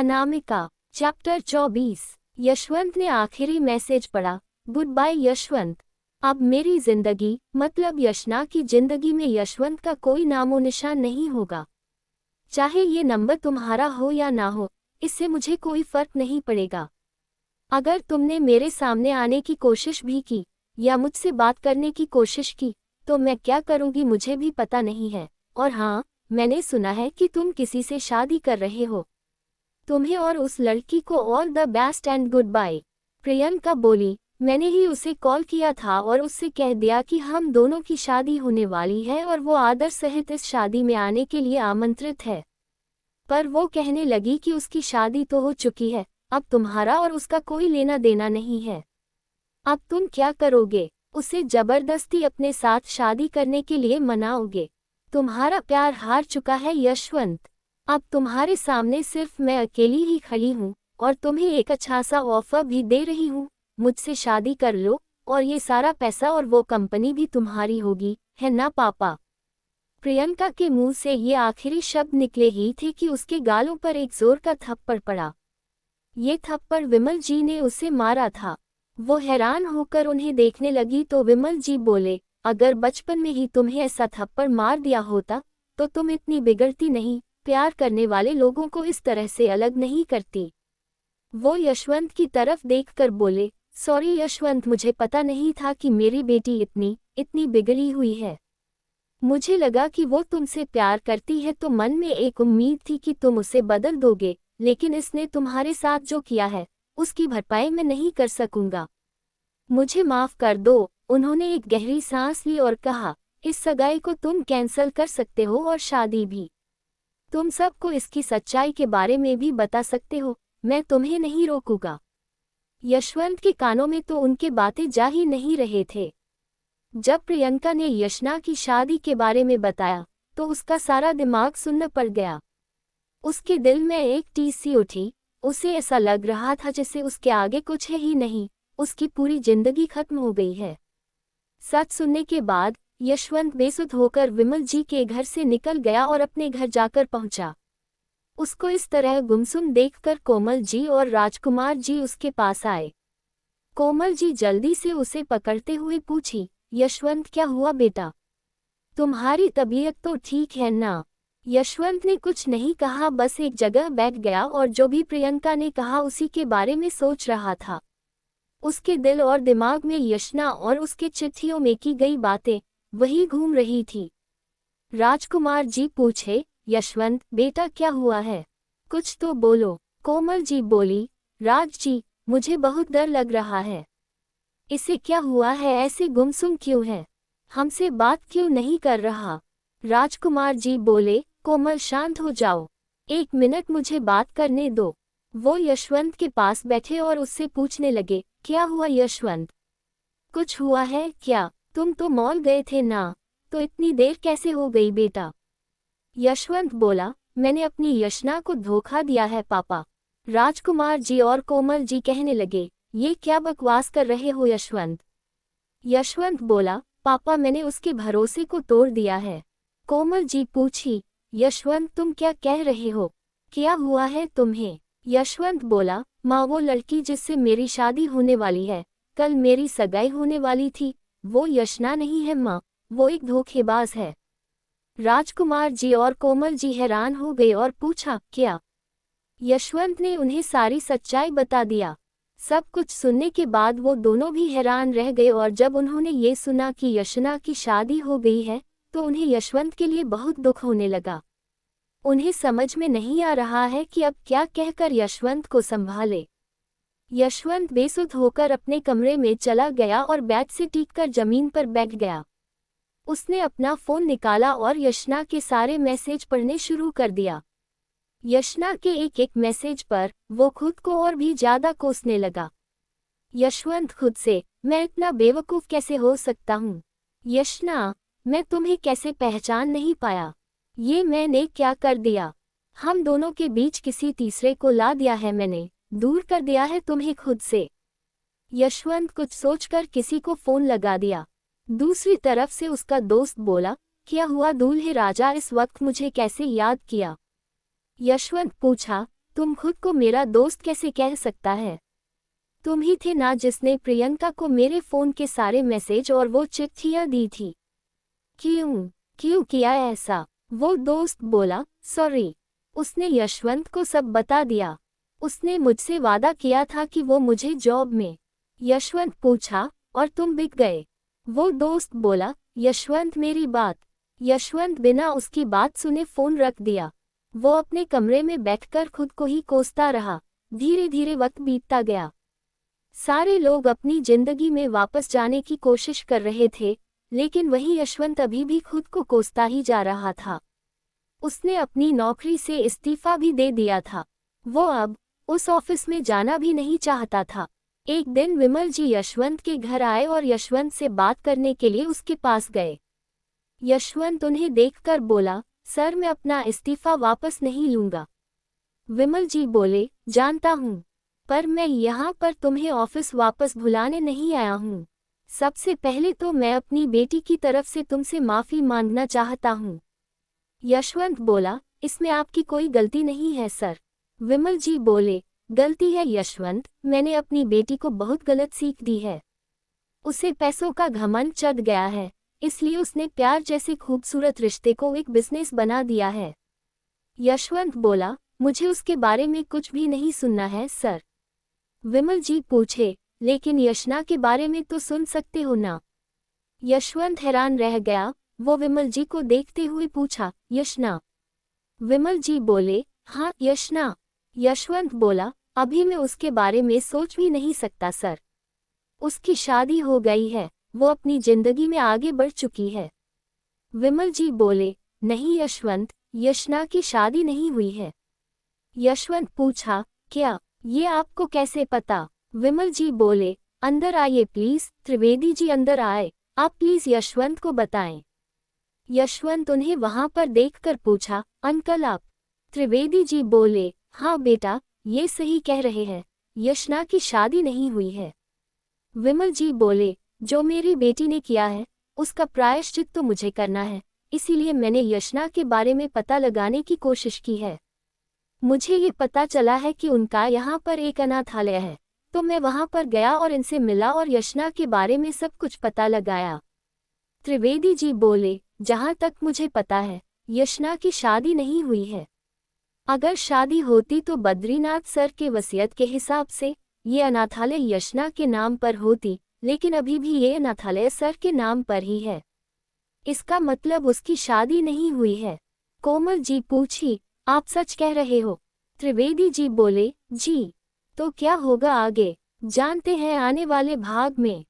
Anamika. Chapter 24। Yashwant ने आखिरी message पढ़ा। Good bye Yashwant. अब मेरी जिंदगी मतलब यशना की जिंदगी में यशवंत का कोई नामो निशान नहीं होगा। चाहे ये नंबर तुम्हारा हो या ना हो, इससे मुझे कोई फर्क नहीं पड़ेगा। अगर तुमने मेरे सामने आने की कोशिश भी की या मुझसे बात करने की कोशिश की तो मैं क्या करूंगी मुझे भी पता नहीं है। और हाँ, मैंने सुना है कि तुम किसी से शादी कर रहे हो। तुम्हें और उस लड़की को all the best and good bye. Priyanka बोली, मैंने ही उसे कॉल किया था और उससे कह दिया कि हम दोनों की शादी होने वाली है और वो आदर सहित इस शादी में आने के लिए आमंत्रित है। पर वो कहने लगी कि उसकी शादी तो हो चुकी है, अब तुम्हारा और उसका कोई लेना देना नहीं है। अब तुम क्या करोगे? उसे जबरदस्ती अपने साथ शादी करने के लिए मनाओगे? तुम्हारा प्यार हार चुका है यशवंत। अब तुम्हारे सामने सिर्फ मैं अकेली ही खड़ी हूँ और तुम्हें एक अच्छा सा ऑफर भी दे रही हूँ। मुझसे शादी कर लो और ये सारा पैसा और वो कंपनी भी तुम्हारी होगी, है ना पापा? प्रियंका के मुंह से ये आखिरी शब्द निकले ही थे कि उसके गालों पर एक जोर का थप्पड़ पड़ा। ये थप्पड़ विमल जी ने उसे मारा था। वो हैरान होकर उन्हें देखने लगी तो विमल जी बोले, अगर बचपन में ही तुम्हें ऐसा थप्पड़ मार दिया होता तो तुम इतनी बिगड़ती नहीं। प्यार करने वाले लोगों को इस तरह से अलग नहीं करती। वो यशवंत की तरफ देखकर बोले, सॉरी यशवंत, मुझे पता नहीं था कि मेरी बेटी इतनी बिगड़ी हुई है। मुझे लगा कि वो तुमसे प्यार करती है तो मन में एक उम्मीद थी कि तुम उसे बदल दोगे, लेकिन इसने तुम्हारे साथ जो किया है उसकी भरपाई मैं नहीं कर सकूंगा। मुझे माफ कर दो। उन्होंने एक गहरी सांस ली और कहा, इस सगाई को तुम कैंसिल कर सकते हो और शादी भी। तुम सबको इसकी सच्चाई के बारे में भी बता सकते हो, मैं तुम्हें नहीं रोकूंगा। यशवंत के कानों में तो उनके बातें जा ही नहीं रहे थे। जब प्रियंका ने यशना की शादी के बारे में बताया तो उसका सारा दिमाग सुन्न पड़ गया। उसके दिल में एक टीस सी उठी। उसे ऐसा लग रहा था जैसे उसके आगे कुछ है ही नहीं, उसकी पूरी जिंदगी खत्म हो गई है। सच सुनने के बाद यशवंत बेसुध होकर विमल जी के घर से निकल गया और अपने घर जाकर पहुंचा। उसको इस तरह गुमसुम देखकर कोमल जी और राजकुमार जी उसके पास आए। कोमल जी जल्दी से उसे पकड़ते हुए पूछी, यशवंत क्या हुआ बेटा? तुम्हारी तबीयत तो ठीक है ना? यशवंत ने कुछ नहीं कहा, बस एक जगह बैठ गया और जो भी प्रियंका ने कहा उसी के बारे में सोच रहा था। उसके दिल और दिमाग में यशना और उसके चिट्ठियों में की गई बातें वही घूम रही थी। राजकुमार जी पूछे, यशवंत बेटा क्या हुआ है? कुछ तो बोलो। कोमल जी बोली, राज जी मुझे बहुत डर लग रहा है। इसे क्या हुआ है? ऐसे गुमसुम क्यों है? हमसे बात क्यों नहीं कर रहा? राजकुमार जी बोले, कोमल शांत हो जाओ, 1 मिनट मुझे बात करने दो। वो यशवंत के पास बैठे और उससे पूछने लगे, क्या हुआ यशवंत? कुछ हुआ है क्या? तुम तो मॉल गए थे ना, तो इतनी देर कैसे हो गई बेटा? यशवंत बोला, मैंने अपनी यशना को धोखा दिया है पापा। राजकुमार जी और कोमल जी कहने लगे, ये क्या बकवास कर रहे हो यशवंत? यशवंत बोला, पापा मैंने उसके भरोसे को तोड़ दिया है। कोमल जी पूछी, यशवंत तुम क्या कह रहे हो? क्या हुआ है तुम्हें? यशवंत बोला, माँ वो लड़की जिससे मेरी शादी होने वाली है, कल मेरी सगाई होने वाली थी, वो यशना नहीं है माँ, वो एक धोखेबाज है। राजकुमार जी और कोमल जी हैरान हो गए और पूछा, क्या? यशवंत ने उन्हें सारी सच्चाई बता दिया। सब कुछ सुनने के बाद वो दोनों भी हैरान रह गए और जब उन्होंने ये सुना कि यशना की शादी हो गई है तो उन्हें यशवंत के लिए बहुत दुख होने लगा। उन्हें समझ में नहीं आ रहा है कि अब क्या कहकर यशवंत को संभाले। यशवंत बेसुध होकर अपने कमरे में चला गया और बेड से टीककर जमीन पर बैठ गया। उसने अपना फोन निकाला और यशना के सारे मैसेज पढ़ने शुरू कर दिया। यशना के एक एक मैसेज पर वो खुद को और भी ज्यादा कोसने लगा। यशवंत खुद से, मैं इतना बेवकूफ कैसे हो सकता हूँ? यशना, मैं तुम्हें कैसे पहचान नहीं पाया? ये मैंने क्या कर दिया? हम दोनों के बीच किसी तीसरे को ला दिया है मैंने, दूर कर दिया है तुम्हें खुद से। यशवंत कुछ सोचकर किसी को फोन लगा दिया। दूसरी तरफ से उसका दोस्त बोला, क्या हुआ दूल्हे राजा, इस वक्त मुझे कैसे याद किया? यशवंत पूछा, तुम खुद को मेरा दोस्त कैसे कह सकता है? तुम ही थे ना जिसने प्रियंका को मेरे फ़ोन के सारे मैसेज और वो चिट्ठियाँ दी थी। क्यों किया ऐसा? वो दोस्त बोला, सॉरी। उसने यशवंत को सब बता दिया। उसने मुझसे वादा किया था कि वो मुझे जॉब में। यशवंत पूछा, और तुम बिक गए? वो दोस्त बोला, यशवंत मेरी बात। यशवंत बिना उसकी बात सुने फ़ोन रख दिया। वो अपने कमरे में बैठकर खुद को ही कोसता रहा। धीरे धीरे वक्त बीतता गया। सारे लोग अपनी जिंदगी में वापस जाने की कोशिश कर रहे थे, लेकिन वही यशवंत अभी भी खुद को कोसता ही जा रहा था। उसने अपनी नौकरी से इस्तीफा भी दे दिया था। वो अब उस ऑफिस में जाना भी नहीं चाहता था। एक दिन विमल जी यशवंत के घर आए और यशवंत से बात करने के लिए उसके पास गए। यशवंत उन्हें देखकर बोला, सर मैं अपना इस्तीफा वापस नहीं लूंगा। विमल जी बोले, जानता हूँ, पर मैं यहाँ पर तुम्हें ऑफिस वापस भुलाने नहीं आया हूँ। सबसे पहले तो मैं अपनी बेटी की तरफ से तुमसे माफ़ी मांगना चाहता हूँ। यशवंत बोला, इसमें आपकी कोई गलती नहीं है सर। विमल जी बोले, गलती है यशवंत, मैंने अपनी बेटी को बहुत गलत सीख दी है। उसे पैसों का घमंड चढ़ गया है, इसलिए उसने प्यार जैसे खूबसूरत रिश्ते को एक बिजनेस बना दिया है। यशवंत बोला, मुझे उसके बारे में कुछ भी नहीं सुनना है सर। विमल जी पूछे, लेकिन यशना के बारे में तो सुन सकते हो ना? यशवंत हैरान रह गया। वो विमल जी को देखते हुए पूछा, यशना? विमल जी बोले, हाँ यशना। यशवंत बोला, अभी मैं उसके बारे में सोच भी नहीं सकता सर। उसकी शादी हो गई है, वो अपनी जिंदगी में आगे बढ़ चुकी है। विमल जी बोले, नहीं यशवंत, यशना की शादी नहीं हुई है। यशवंत पूछा, क्या? ये आपको कैसे पता? विमल जी बोले, अंदर आइए प्लीज। त्रिवेदी जी अंदर आए, आप प्लीज यशवंत को बताएं। यशवंत उन्हें वहां पर देखकर पूछा, अंकल आप? त्रिवेदी जी बोले, हाँ बेटा, ये सही कह रहे हैं, यशना की शादी नहीं हुई है। विमल जी बोले, जो मेरी बेटी ने किया है, उसका प्रायश्चित तो मुझे करना है, इसीलिए मैंने यशना के बारे में पता लगाने की कोशिश की है। मुझे ये पता चला है कि उनका यहाँ पर एक अनाथालय है, तो मैं वहाँ पर गया और इनसे मिला और यशना के बारे में सब कुछ पता लगाया। त्रिवेदी जी बोले, जहाँ तक मुझे पता है, यशना की शादी नहीं हुई है। अगर शादी होती तो बद्रीनाथ सर के वसीयत के हिसाब से ये अनाथालय यशना के नाम पर होती, लेकिन अभी भी ये अनाथालय सर के नाम पर ही है। इसका मतलब उसकी शादी नहीं हुई है। कोमल जी पूछी, आप सच कह रहे हो? त्रिवेदी जी बोले, जी। तो क्या होगा आगे, जानते हैं आने वाले भाग में।